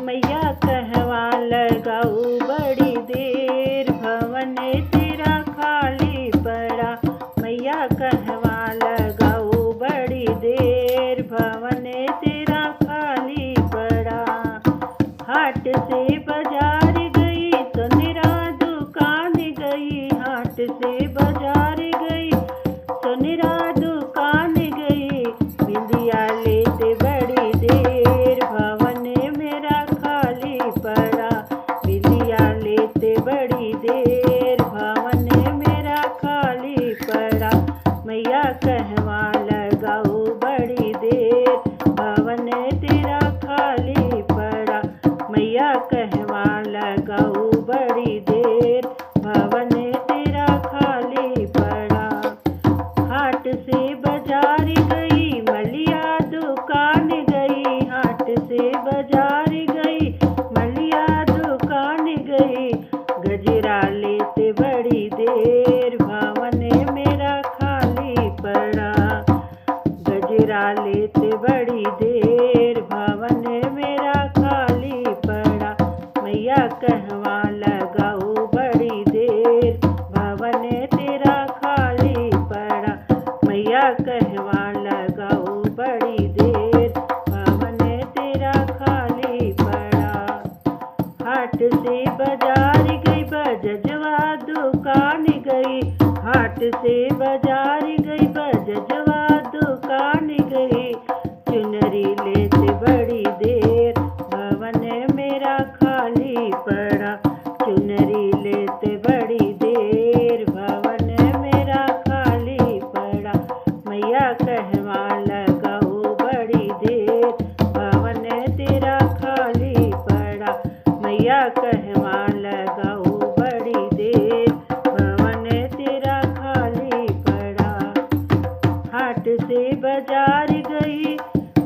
मैया कहवा लगाऊ बड़ी देर, भवन तेरा खाली पड़ा। मैया कहवा लगाऊ बड़ी देर, भवन तेरा खाली पड़ा। हाट से बाजार गई तो निरा दुकान गई, हाट से बाजार गई तो निरा दुकान गई। बिंदिया लेते बड़ी देर, भवन मेरा खाली पड़ा। बिंदिया लेते बड़ी देर, भवन मेरा खाली पड़ा। मैया कहवा लगाऊ बड़ी देर, भवन तेरा खाली पड़ा। मैया कहवा लगाऊ बड़ी देर, भवन तेरा खाली पड़ा। हाट से बाजार गई मलिया दुकान गई, हाट से बाजार गई मलिया दुकान गई। गजरा लेते बड़ी देर, भवन मेरा खाली पड़ा। गजरा लेते बड़ी देर, भवन मेरा खाली पड़ा। मैया कहवा लगाऊ बड़ी देर, भवन तेरा खाली पड़ा। मैया कहवा लगाऊ बड़ी देर, भवन तेरा खाली पड़ा। हाट से बाजार गई बजजवा दुकान गई, हाट से बाजार गई बजजवा दुकान गई। चुनरी लेते बड़ी देर, भवन मेरा खाली पड़ा। चुनरी लेते बड़ी देर, भवन मेरा खाली पड़ा। मैया कहवा लगाऊ बड़ी देर, भवन तेरा खाली पड़ा। मैया कहवा लगाऊ बड़ी देर, भवन तेरा खाली पड़ा। हाट से बाजार गई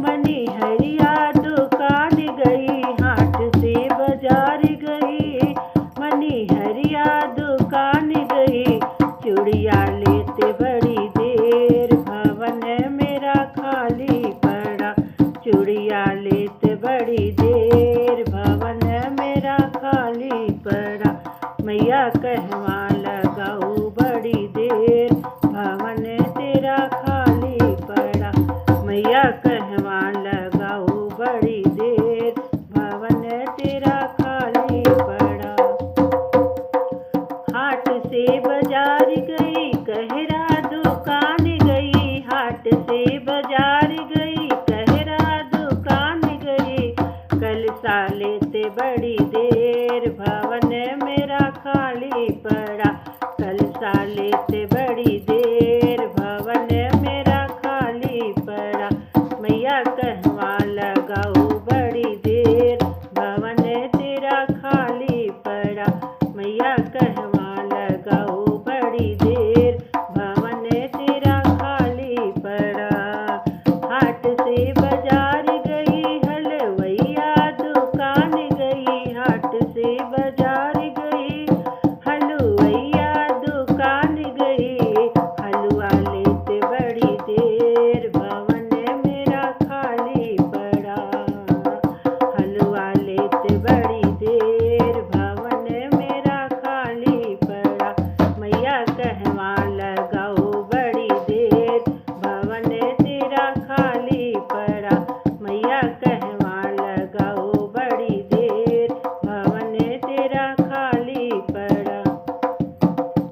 मनी हरिया दुकान गई, हाट से बाजार गई मनी हरिया दुकान गई। चूड़िया लेते बड़ी देर, भवन मेरा खाली पड़ा। चूड़िया लेते बड़ी देर, भवन मेरा खाली पड़ा। मैया कहवा लगाऊ बड़ी देर, भवन तेरा खाली पड़ा। मैया कहवा लगाऊ बड़ी देर, भवन तेरा खाली पड़ा। हाट से बाजार गई कहरा दुकान गई, हाट से बाजार गई कहरा दुकान गई। कलसा लेते बड़ी देर,